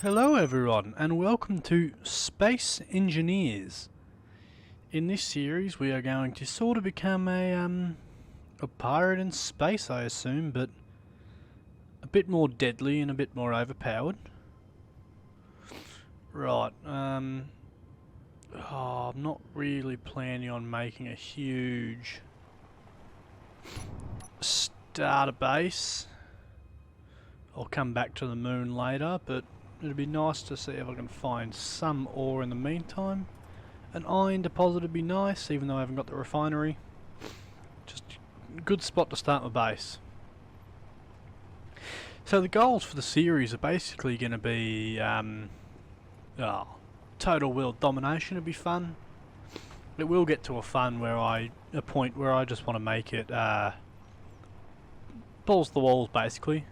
Hello everyone and welcome to Space Engineers. In this series we are going to sort of become a pirate in space, I assume, but a bit more deadly and a bit more overpowered. Right, I'm not really planning on making a huge starter base. I'll come back to the moon later, but it'd be nice to see if I can find some ore in the meantime. An iron deposit would be nice, even though I haven't got the refinery. Just a good spot to start my base. So the goals for the series are basically going to be total world domination. It'd be fun. It will get to a point where I just want to make it balls to the walls, basically.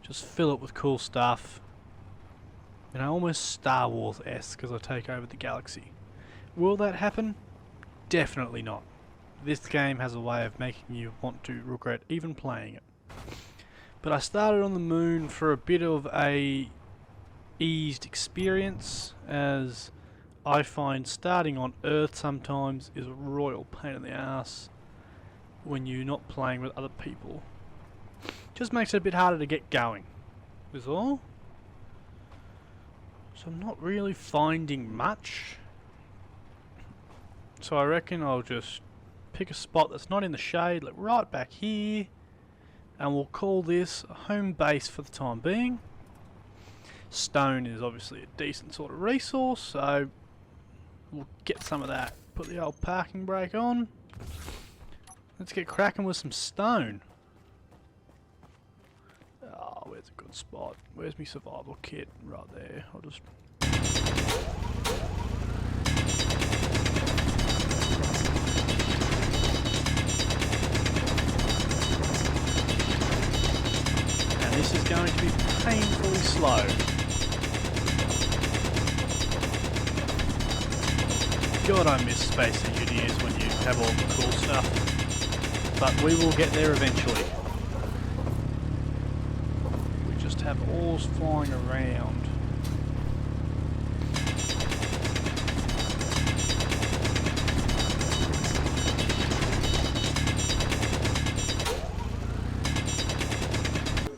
Just fill it with cool stuff. You know, almost Star Wars-esque as I take over the galaxy. Will that happen? Definitely not. This game has a way of making you want to regret even playing it. But I started on the moon for a bit of a eased experience, as I find starting on Earth sometimes is a royal pain in the ass when you're not playing with other people. Just makes it a bit harder to get going, is all. So I'm not really finding much. So I reckon I'll just pick a spot that's not in the shade, like right back here, and we'll call this a home base for the time being. Stone is obviously a decent sort of resource, so we'll get some of that. Put the old parking brake on. Let's get cracking with some stone. Oh, where's a good spot? Where's my survival kit? Right there. I'll just... And this is going to be painfully slow. God, I miss Space Engineers when you have all the cool stuff. But we will get there eventually. Have ores flying around.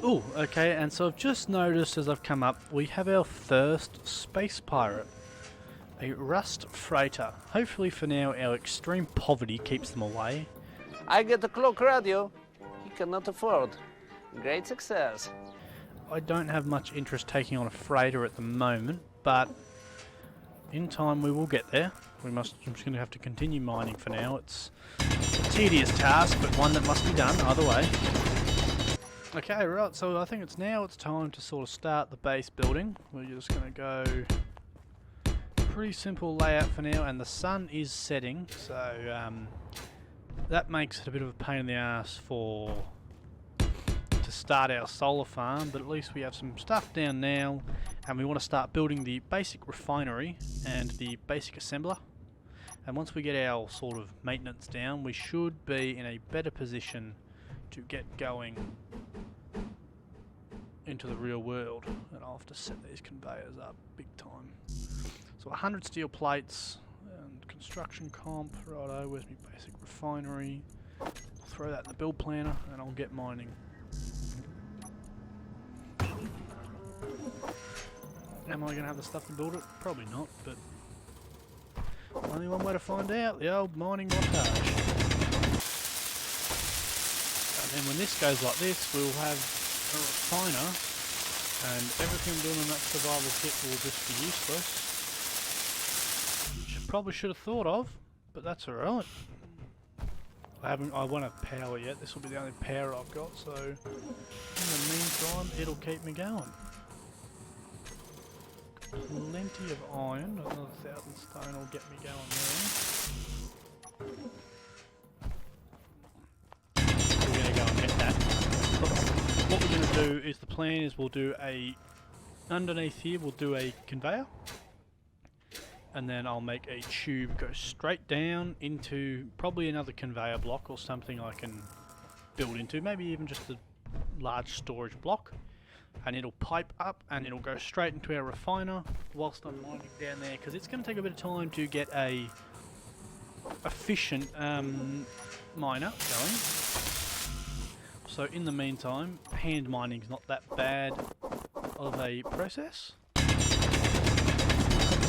Oh, okay, and so I've just noticed as I've come up, we have our first space pirate. A rust freighter. Hopefully for now our extreme poverty keeps them away. I get a clock radio he cannot afford. Great success. I don't have much interest taking on a freighter at the moment, but in time we will get there. I'm just going to have to continue mining for now. It's a tedious task, but one that must be done either way. Okay, right, so I think it's time to sort of start the base building. We're just going to go pretty simple layout for now, and the sun is setting, so that makes it a bit of a pain in the ass to start our solar farm, but at least we have some stuff down now, and we want to start building the basic refinery and the basic assembler. And once we get our sort of maintenance down, we should be in a better position to get going into the real world. And I'll have to set these conveyors up big time. So 100 steel plates and construction comp. Righto, where's my basic refinery? I'll throw that in the build planner and I'll get mining. Am I going to have the stuff to build it? Probably not, but only one way to find out, the old mining montage. And then when this goes like this, we'll have a refiner, and everything I'm doing on that survival kit will just be useless. Which I probably should have thought of, but that's alright. I won't have power yet, this will be the only power I've got, so in the meantime it'll keep me going. Plenty of iron, another 1,000 stone will get me going there. We're going to go and get that. But what we're going to do is, the plan is we'll do underneath here we'll do a conveyor. And then I'll make a tube go straight down into probably another conveyor block or something I can build into, maybe even just a large storage block. and it'll pipe up and it'll go straight into our refiner whilst I'm mining down there, because it's going to take a bit of time to get a efficient miner going. So in the meantime, hand mining's not that bad of a process. Let's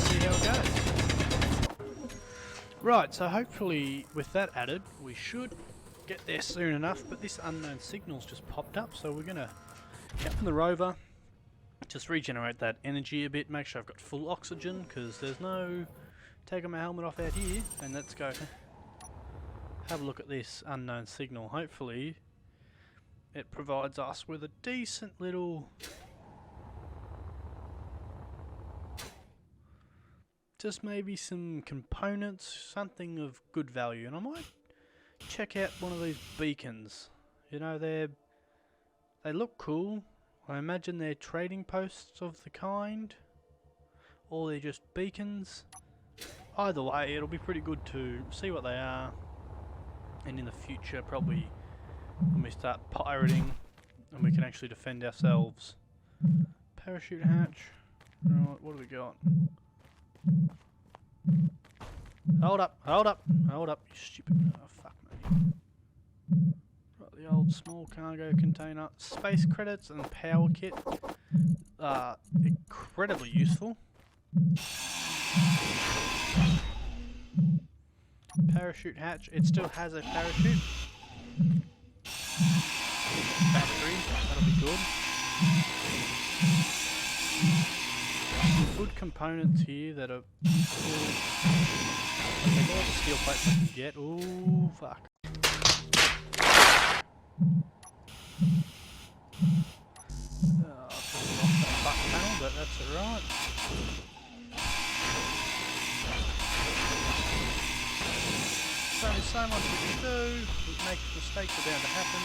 see how it goes. Right, so hopefully with that added, we should get there soon enough, but this unknown signal's just popped up, so we're going to jump in the rover, just regenerate that energy a bit, make sure I've got full oxygen, because there's no taking my helmet off out here, and let's go have a look at this unknown signal. Hopefully it provides us with a decent little, just maybe some components, something of good value, and I might check out one of these beacons. You know, they look cool. I imagine they're trading posts of the kind, or they're just beacons. Either way, it'll be pretty good to see what they are, and in the future, probably when we start pirating and we can actually defend ourselves. Parachute hatch. Right, what do we got? Hold up, hold up, hold up, you stupid. Oh, fuck me. Right, the old small cargo container. Space credits and power kit are incredibly useful. Parachute hatch. It still has a parachute. Battery. That'll be good. Some good components here that are useful. I'll take all the steel plates I can get. Ooh, fuck. I've just lost that butt panel, but that's alright. There's only so much we can do. Mistakes are bound to happen.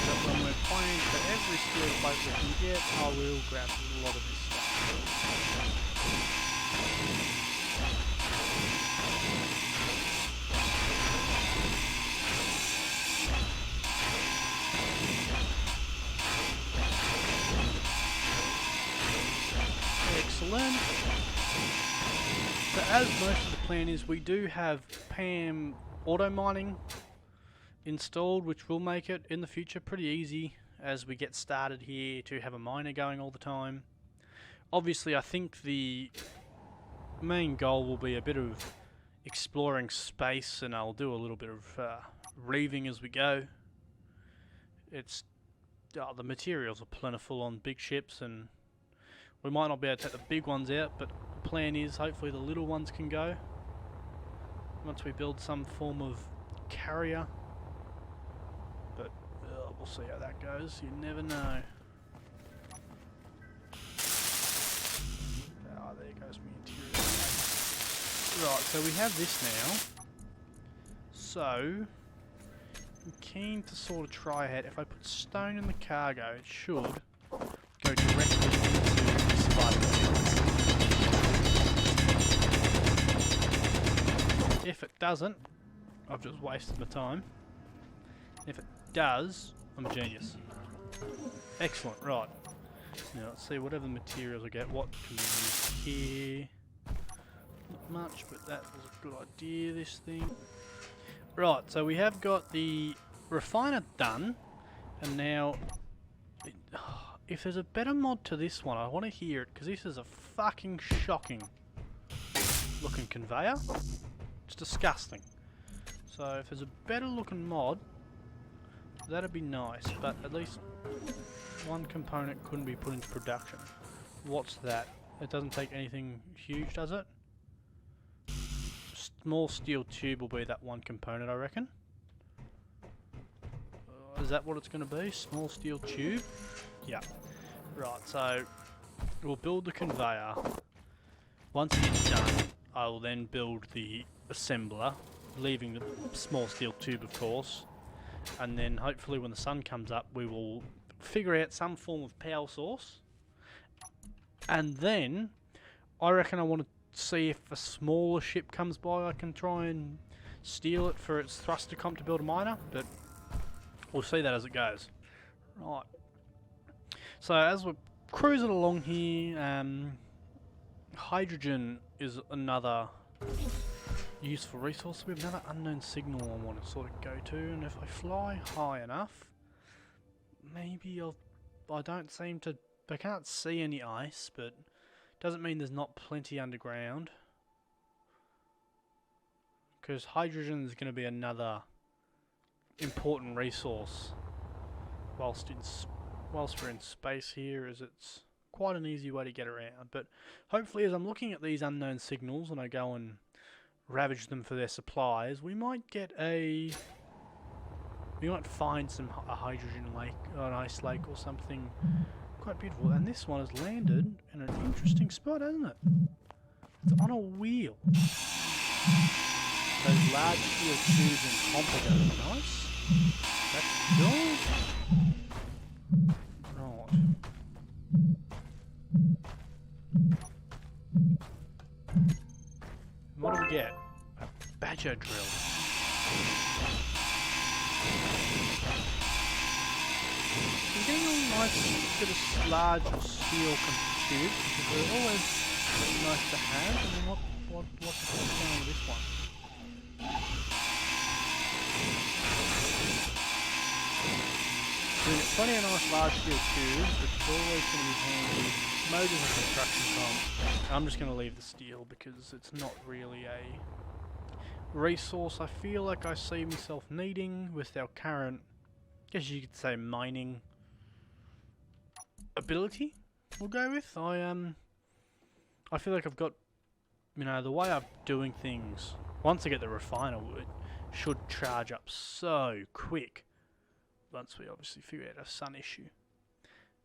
But when we're playing for every steel plate we can get, I will grab a lot of this stuff. Excellent. So as most of the plan is, we do have PAM auto mining installed, which will make it in the future pretty easy as we get started here to have a miner going all the time. Obviously, I think the main goal will be a bit of exploring space, and I'll do a little bit of reaving as we go. The materials are plentiful on big ships, and we might not be able to take the big ones out, but the plan is hopefully the little ones can go once we build some form of carrier. But we'll see how that goes. You never know. Oh, there goes my interior. Right, so we have this now. So I'm keen to sort of try ahead. If I put stone in the cargo, it should go directly into the spider fields. If it doesn't, I've just wasted my time. If it does, I'm a genius. Excellent, right. Now let's see whatever materials I get. What can we use here? Not much, but that was a good idea, this thing. Right, so we have got the refiner done, and now if there's a better mod to this one, I want to hear it, because this is a fucking shocking looking conveyor. It's disgusting. So if there's a better looking mod, that'd be nice, but at least one component couldn't be put into production. What's that? It doesn't take anything huge, does it? Small steel tube will be that one component, I reckon. Is that what it's going to be? Small steel tube? Yeah. Right, so we'll build the conveyor. Once it's done, I will then build the assembler, leaving the small steel tube, of course. And then hopefully when the sun comes up, we will figure out some form of power source. And then I reckon I want to see if a smaller ship comes by, I can try and steal it for its thruster comp to build a miner, but we'll see that as it goes. Right. So as we're cruising along here, hydrogen is another useful resource. We have another unknown signal I want to sort of go to, and if I fly high enough, maybe I can't see any ice, but doesn't mean there's not plenty underground. Because hydrogen is going to be another important resource whilst we're in space here, as it's quite an easy way to get around. But hopefully, as I'm looking at these unknown signals and I go and ravage them for their supplies, we might find a hydrogen lake or an ice lake or something quite beautiful. And this one has landed in an interesting spot, hasn't it? It's on a wheel. Those large steel tubes and complicated. Nice. That's cool. Right. What do we get? A badger drill. We're getting a nice bit of large steel tubes, which are always nice to have. I mean, what's going on with this one? We've got plenty of nice large steel tubes, which is always going to be handy. Motors and construction comp. I'm just going to leave the steel because it's not really a resource I feel like I see myself needing with our current, I guess you could say, mining ability. We'll go with. I feel like I've got, the way I'm doing things. Once I get the refiner, it should charge up so quick. Once we obviously figure out our sun issue.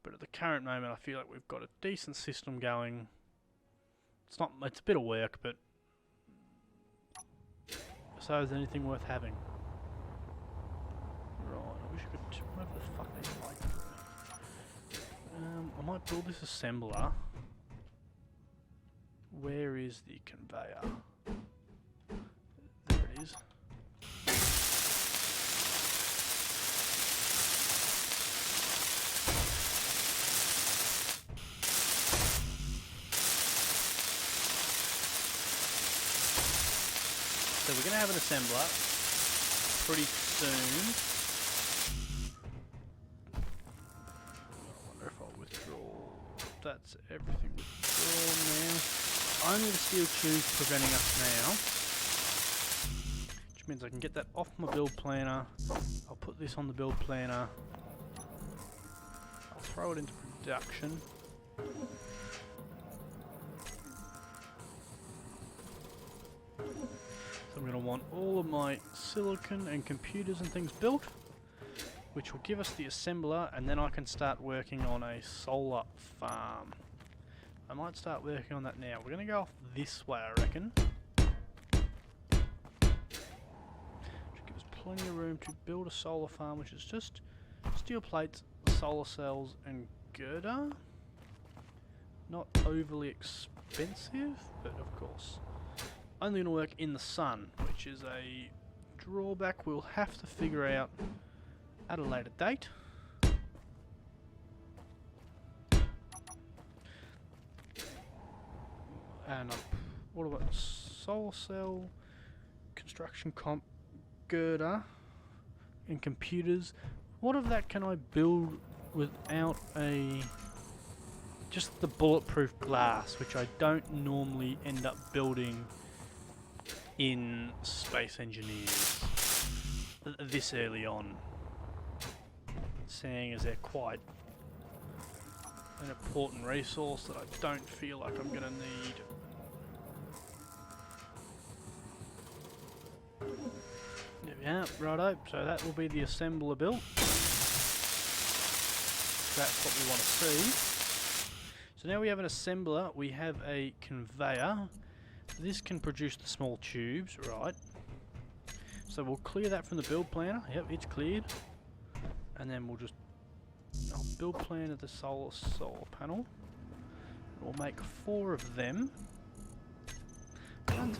But at the current moment, I feel like we've got a decent system going. It's a bit of work, but so is anything worth having. Right, I wish I could. What the fuck is it like? I might build this assembler. Where is the conveyor? There it is. So we're going to have an assembler pretty soon. I wonder if I'll withdraw. That's everything withdrawn now. Only the steel tubes preventing us now. Which means I can get that off my build planner. I'll put this on the build planner. I'll throw it into production. I'm going to want all of my silicon and computers and things built, which will give us the assembler, and then I can start working on a solar farm. I might start working on that now. We're going to go off this way, I reckon. Should give us plenty of room to build a solar farm, which is just steel plates, solar cells, and girder. Not overly expensive, but of course only going to work in the sun, which is a drawback we'll have to figure out at a later date. And what about solar cell, construction comp, girder, and computers? What of that can I build without just the bulletproof glass, which I don't normally end up building in Space Engineers this early on, seeing as they're quite an important resource that I don't feel like I'm going to need. There we are, righto, so that will be the assembler built. That's what we want to see. So now we have an assembler, we have a conveyor. This can produce the small tubes, right? So we'll clear that from the build planner. Yep, it's cleared. And then I'll build plan of the solar panel. We'll make 4 of them. 1,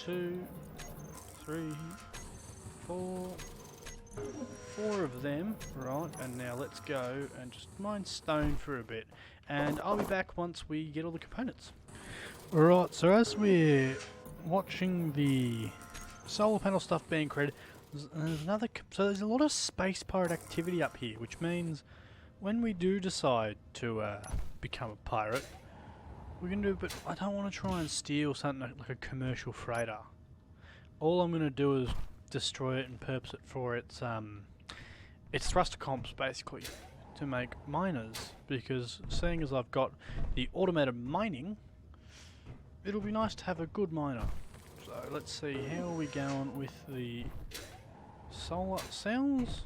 2, 3, 4. 4 of them, right, and now let's go and just mine stone for a bit, and I'll be back once we get all the components. Right, so as we're watching the solar panel stuff being created, there's a lot of space pirate activity up here, which means when we do decide to become a pirate, we're going to do, but I don't want to try and steal something like a commercial freighter. All I'm going to do is destroy it and purpose it for its thruster comps, basically, to make miners, because seeing as I've got the automated mining, it'll be nice to have a good miner. So let's see, how are we going with the solar cells?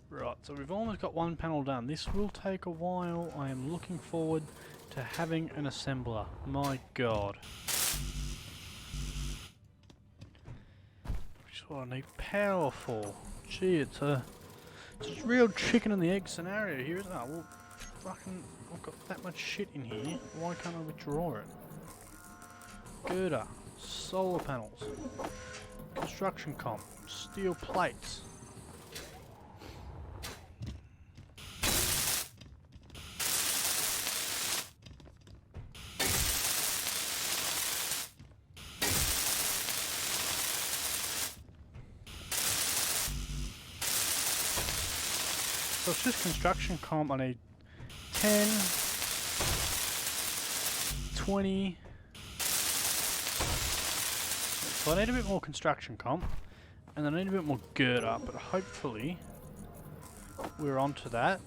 Right, so we've almost got one panel done. This will take a while. I am looking forward to having an assembler. My god. Which is what I need power for. Gee, it's a real chicken and the egg scenario here, isn't it? Well, fucking, I've got that much shit in here. Why can't I withdraw it? Girder, solar panels, construction comp, steel plates. So it's just construction comp. I need 10, 20. So I need a bit more construction comp, and then I need a bit more girder, but hopefully we're onto that.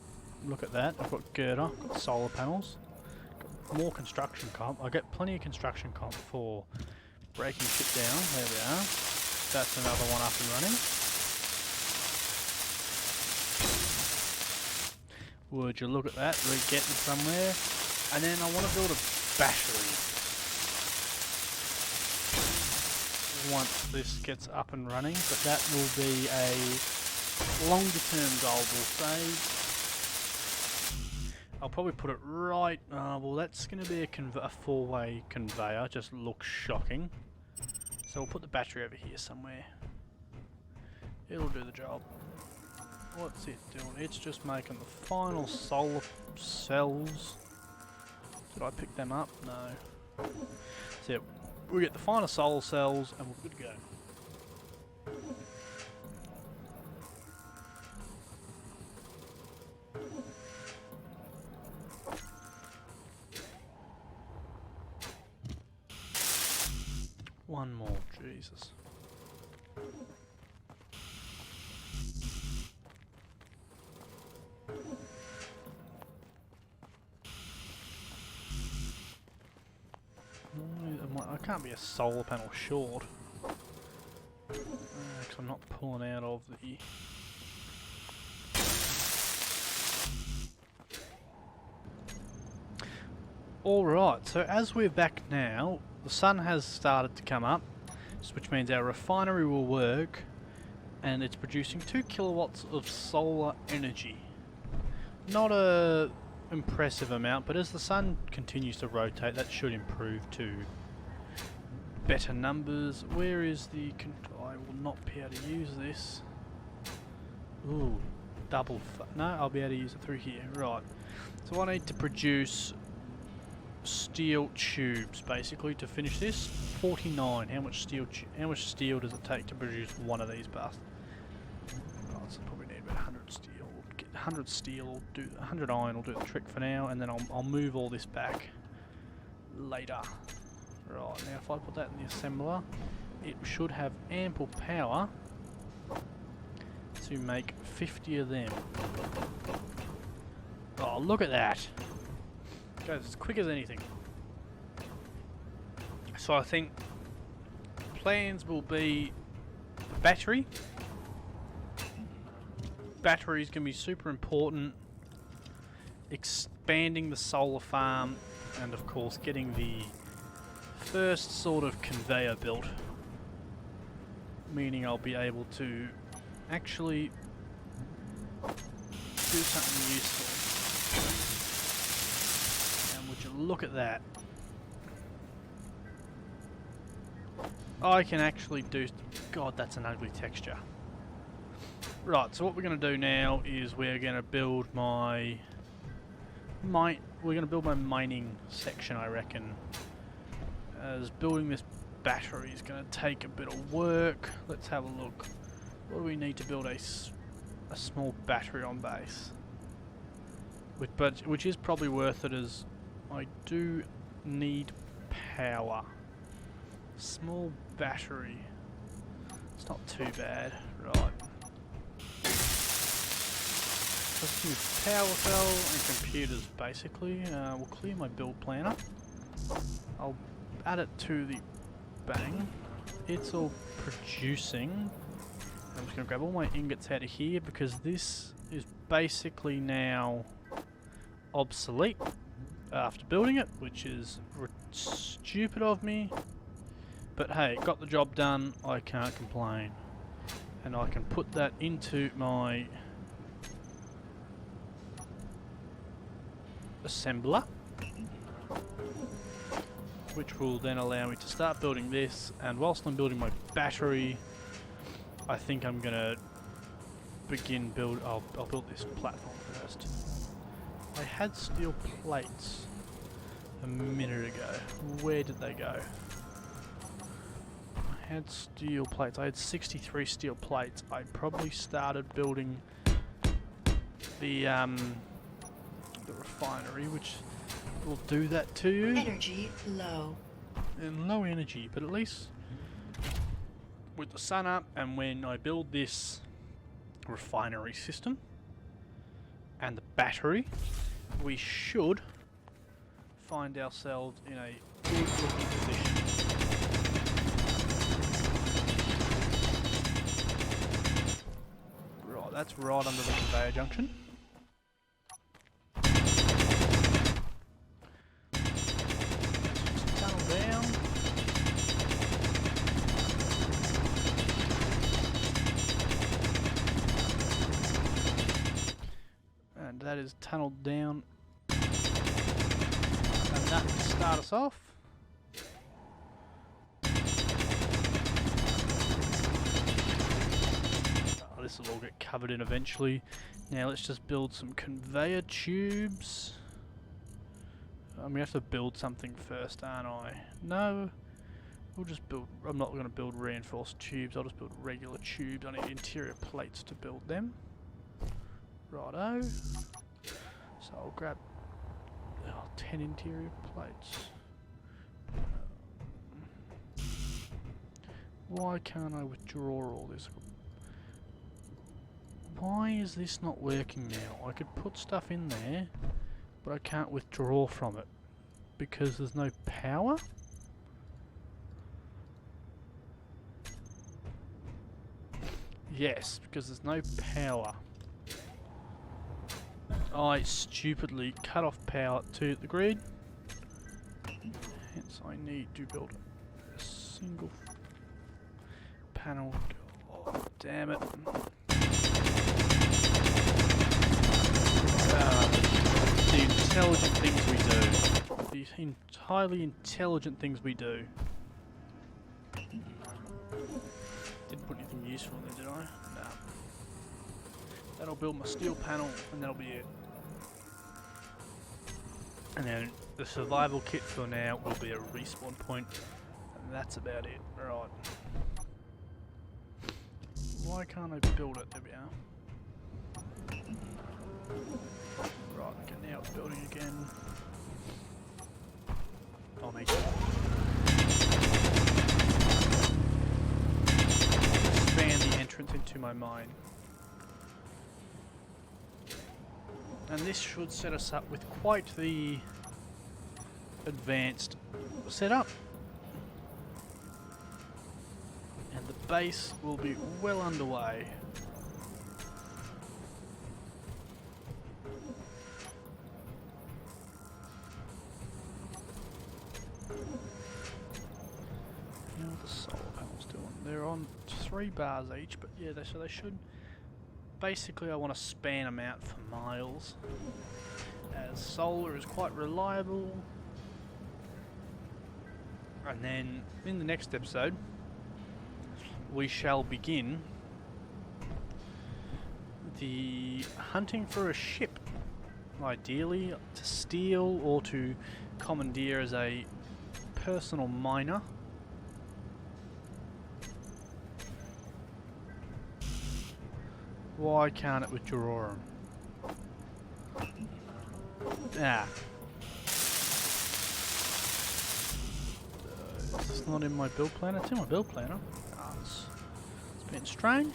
Look at that, I've got girder, I've got solar panels, got more construction comp. I get plenty of construction comp for breaking shit down. There we are. That's another one up and running. Would you look at that, we're getting somewhere. And then I want to build a battery. Once this gets up and running, but that will be a longer term goal, we'll say. I'll probably put it right, well that's going to be a four-way conveyor, just looks shocking. So we'll put the battery over here somewhere. It'll do the job. What's it doing? It's just making the final solar cells. Did I pick them up? No. So yeah, we get the final solar cells and we're good to go. One more, Jesus. I can't be a solar panel short. Because I'm not pulling out of the... Alright, so as we're back now, the sun has started to come up, which means our refinery will work, and it's producing 2 kilowatts of solar energy. Not a impressive amount, but as the sun continues to rotate, that should improve to better numbers. Where is the... I will not be able to use this. Ooh, double... No, I'll be able to use it through here. Right. So I need to produce steel tubes, basically, to finish this. 49. How much steel does it take to produce one of these bastards? Oh, so probably need about 100 steel. 100 steel will do... 100 iron will do the trick for now, and then I'll move all this back later. Right, now if I put that in the assembler, it should have ample power to make 50 of them. Oh, look at that! Goes as quick as anything. So I think plans will be the battery. Battery is going to be super important. Expanding the solar farm, and of course getting the first sort of conveyor built. meaning I'll be able to actually do something useful. And would you look at that? I can actually do... God, that's an ugly texture. Right, so what we're going to do now is we're going to build my... we're going to build my mining section, I reckon. As building this battery is going to take a bit of work. Let's have a look. What do we need to build a small battery on base? Which is probably worth it, as I do need power. Small battery. It's not too bad, right? Just use power cell and computers basically. We'll clear my build planner. I'll add it to the bang. It's all producing. I'm just going to grab all my ingots out of here because this is basically now obsolete after building it, which is stupid of me. But hey, got the job done, I can't complain. And I can put that into my assembler, which will then allow me to start building this. And whilst I'm building my battery, I think I'm gonna begin I'll build this platform first. I had steel plates a minute ago. Where did they go? I had steel plates. I had 63 steel plates. I probably started building the refinery, which will do that to you. Energy low. And low energy, but at least with the sun up, and when I build this refinery system and the battery, we should find ourselves in a good looking position. Right, that's right under the conveyor junction. That is tunneled down enough to start us off. Oh, this will all get covered in eventually. Now let's just build some conveyor tubes. I'm gonna have to build something first, aren't I? No, we'll just build. I'm not gonna build reinforced tubes. I'll just build regular tubes. I need interior plates to build them. Righto. So I'll grab 10 interior plates. Why can't I withdraw all this? Why is this not working now? I could put stuff in there, but I can't withdraw from it because there's no power? Yes, because there's no power. I stupidly cut off power to the grid, hence I need to build a single panel. Oh, damn it. The intelligent things we do. The entirely intelligent things we do. Didn't put anything useful in there, did I? No. That'll build my steel panel and that'll be it. And then the survival kit for now will be a respawn point, and that's about it. Right. Why can't I build it? There we are. Right, okay, now it's building again. Oh, me. Expand the entrance into my mine. And this should set us up with quite the advanced setup. And the base will be well underway. How are the solar panels doing? They're on 3 bars each, but yeah, so they should. Basically, I want to span them out for miles, as solar is quite reliable. And then in the next episode, we shall begin the hunting for a ship, ideally to steal or to commandeer as a personal miner. Why can't it withdraw them? Ah. It's not in my build planner. It's in my build planner. It's been strange.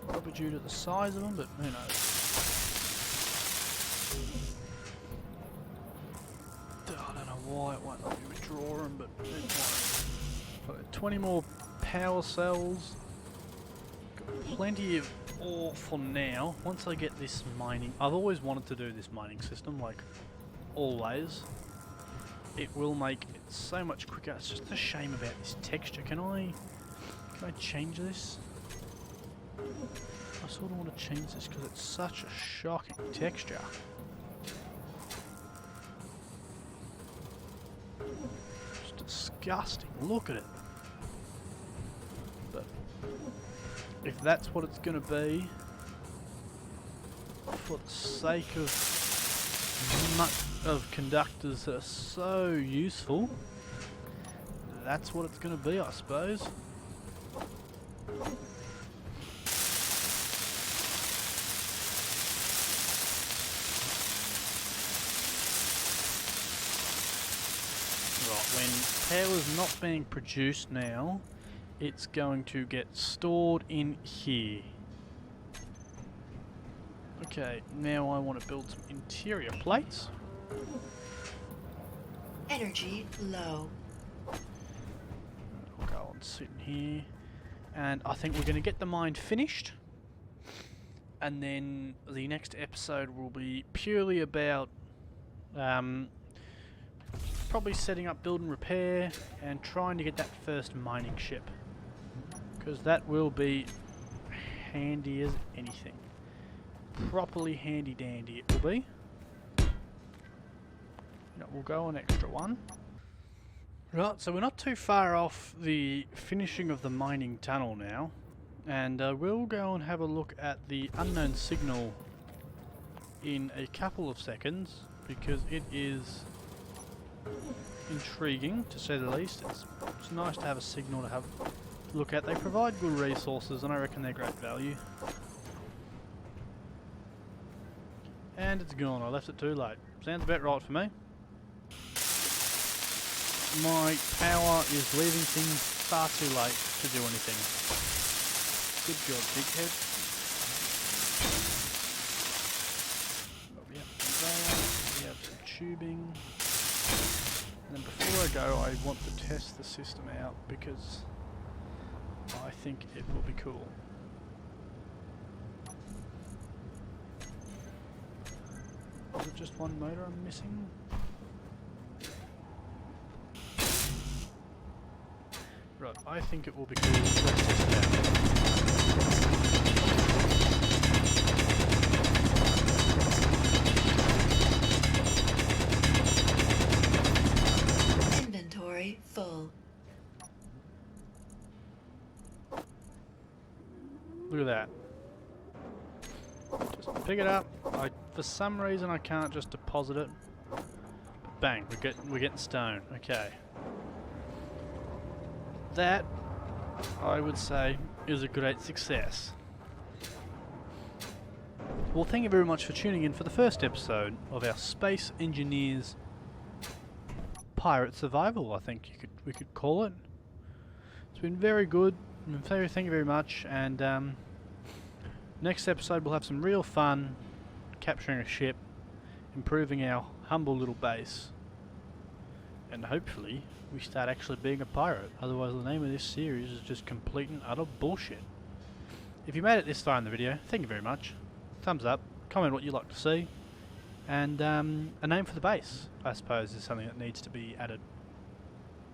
Probably due to the size of them, but who knows. I don't know why it won't let me withdraw them, but it won't. Got 20 more power cells. Got plenty of ore for now. Once I get this mining, I've always wanted to do this mining system, like always. It will make it so much quicker. It's just a shame about this texture. Can I change this? I sort of want to change this because it's such a shocking texture. It's disgusting. Look at it. But if that's what it's going to be, for the sake of conductors that are so useful, that's what it's going to be, I suppose. Right, when power's not being produced now, it's going to get stored in here. Okay, now I want to build some interior plates. Energy low. I'll go and sit in here. And I think we're going to get the mine finished. And then the next episode will be purely about probably setting up build and repair and trying to get that first mining ship. Because that will be handy as anything. Properly handy dandy it will be. We'll go an extra one. Right, so we're not too far off the finishing of the mining tunnel now. And we'll go and have a look at the unknown signal in a couple of seconds, because it is intriguing to say the least. It's nice to have a signal to have a look at. They provide good resources and I reckon they're great value. And it's gone. I left it too late. Sounds about right for me. My power is leaving things far too late to do anything. Good job, dickhead. We have conveyor, we have some tubing. And then before I go, I want to test the system out because I think it will be cool. Is it just one motor I'm missing? Right, I think it will be cool. Let's test it out. Inventory full. Look at that. Just pick it up. For some reason I can't just deposit it. But bang, we're getting stone. Okay. That, I would say, is a great success. Well, thank you very much for tuning in for the first episode of our Space Engineers Pirate Survival, I think we could call it. It's been very good. Thank you very much. And next episode we'll have some real fun capturing a ship, improving our humble little base, and hopefully we start actually being a pirate. Otherwise the name of this series is just complete and utter bullshit. If you made it this far in the video, thank you very much. Thumbs up, comment what you'd like to see, and a name for the base, I suppose, is something that needs to be added.